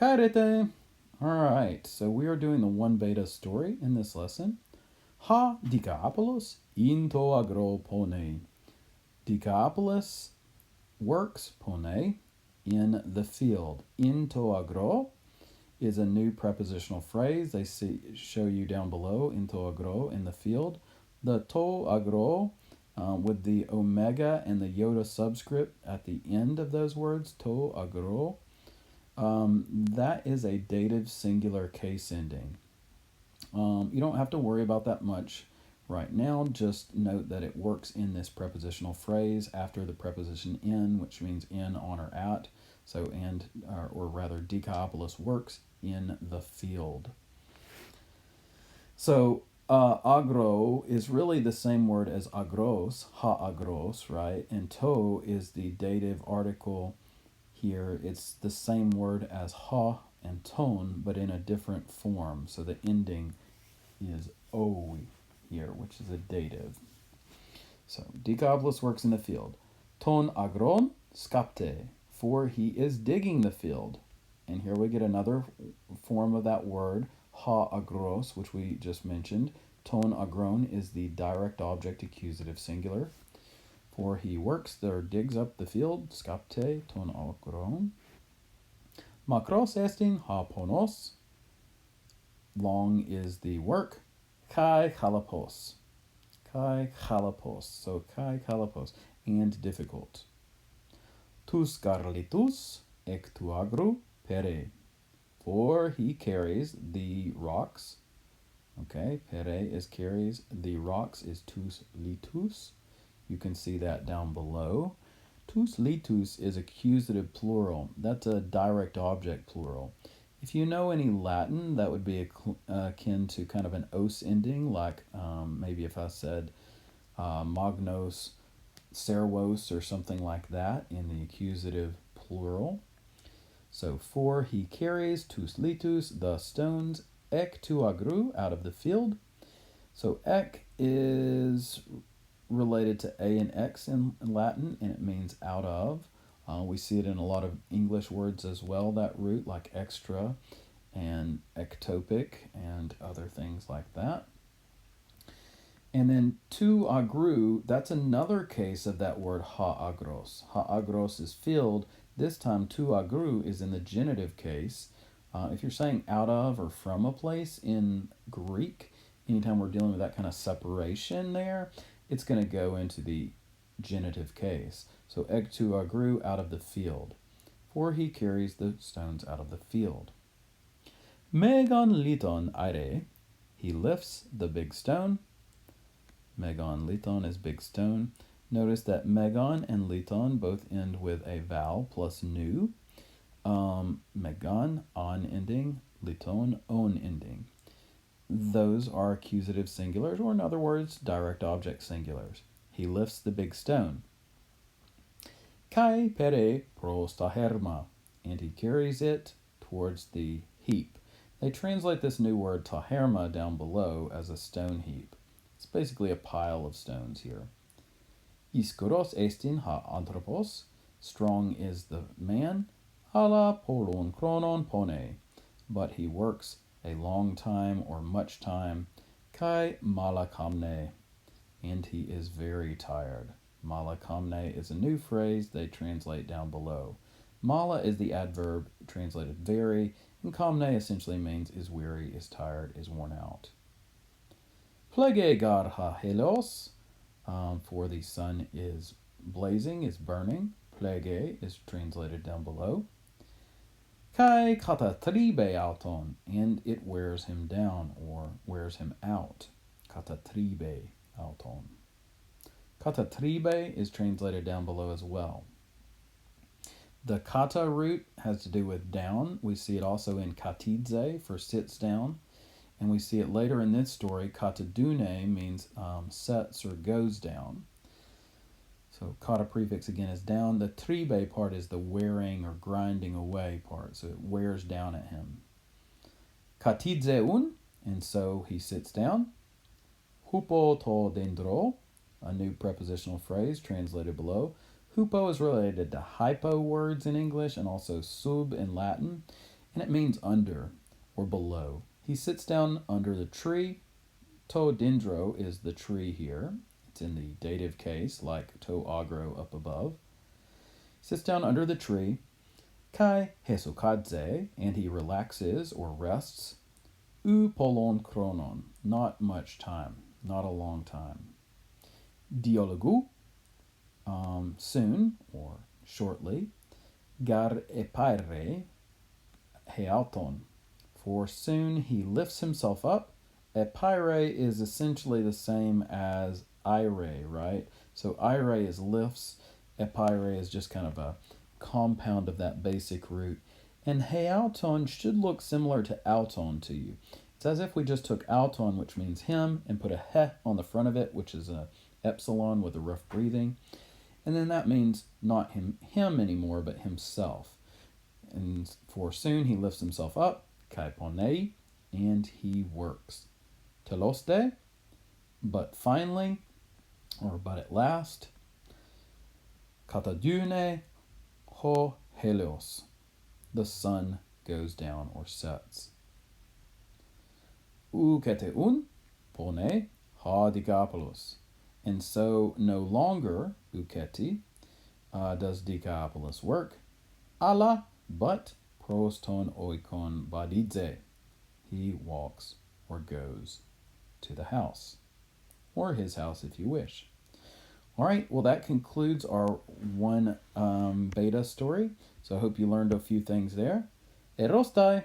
Karete. All right, so we are doing the one beta story in this lesson. Ha Dikapolis into agro pone. Dikapolis works pone in the field. Into agro is a new prepositional phrase. They show you down below, into agro, in the field. The to agro with the omega and the iota subscript at the end of those words, to agro, that is a dative singular case ending. You don't have to worry about that much right now. Just note that it works in this prepositional phrase after the preposition in, which means in, on, or at. So, or rather, Dikapolis works in the field. So, agro is really the same word as agros, ha agros, right? And to is the dative article here. It's the same word as ha and ton, but in a different form. So the ending is o here, which is a dative. So Dikapolis works in the field. Ton agron skapte, for he is digging the field. And here we get another form of that word, ha agros, which we just mentioned. Ton agron is the direct object accusative singular. For he works or digs up the field, skapte ton agron. Makros estin ha ponos, long is the work. Kai kalapos. Kai kalapos. So kai kalapos. And difficult. Tus garlitus ek tu agru pere. For he carries the rocks. Okay, pere is carries. The rocks is tus litus. You can see that down below. Tus litus is accusative plural. That's a direct object plural. If you know any Latin, that would be akin to kind of an os ending, like maybe if I said magnos servos or something like that in the accusative plural. So for he carries tus litus, the stones, ek tu agru, out of the field. So ek is related to a and x in Latin, and it means out of. We see it in a lot of English words as well, that root, like extra and ectopic and other things like that. And then tu agru, that's another case of that word ha agros. Ha agros is field. This time tu agru is in the genitive case. If you're saying out of or from a place in Greek, anytime we're dealing with that kind of separation there, it's going to go into the genitive case. So ek tu agru, out of the field. For he carries the stones out of the field. Megan liton aire, he lifts the big stone. Megan liton is big stone. Notice that megan and liton both end with a vowel plus nu. Megan, on ending, liton, on ending. Those are accusative singulars, or in other words, direct object singulars. He lifts the big stone. Kai pere pros taherma, and he carries it towards the heap. They translate this new word taherma down below as a stone heap. It's basically a pile of stones here. Iskoros estin ha anthropos, strong is the man. Hala polon chronon pone, but he works a long time or much time. Kai malakamne, and he is very tired. Malakamne is a new phrase they translate down below. Mala is the adverb translated very, and kamne essentially means is weary, is tired, is worn out. Plege gar ha helos, for the sun is blazing, is burning. Plege is translated down below. Kai kata tribe auton, and it wears him down or wears him out. Kata tribe auton. Kata tribe is translated down below as well. The kata root has to do with down. We see it also in katidze for sits down. And we see it later in this story. Kata dune means sets or goes down. So kata prefix again is down. The tribe part is the wearing or grinding away part. So it wears down at him. Katidzeun, and so he sits down. Hupo to dendro, a new prepositional phrase translated below. Hupo is related to hypo words in English and also sub in Latin. and it means under or below. He sits down under the tree. To dendro is the tree here. It's in the dative case, like to agro up above. He sits down under the tree. Kai hesokadze, and he relaxes or rests. U polon chronon, not much time, not a long time. Dialogu, soon or shortly. Gar epaire heauton, for soon he lifts himself up. Epaire is essentially the same as ire, right? So ire is lifts. Epaire is just kind of a compound of that basic root. And heauton should look similar to auton to you. It's as if we just took auton, which means him, and put a he on the front of it, which is a epsilon with a rough breathing. And then that means not him anymore, but himself. And for soon he lifts himself up, kai ponei, and he works. Teloste, but finally, or but at last, katadune ho helios, the sun goes down or sets. Uketeun pone ha Decapolis, and so no longer uketi does Decapolis work, ala but proston oikon badidze, he walks or goes to the house, or his house if you wish. All right, well, that concludes our one beta story. So I hope you learned a few things there. Erostai!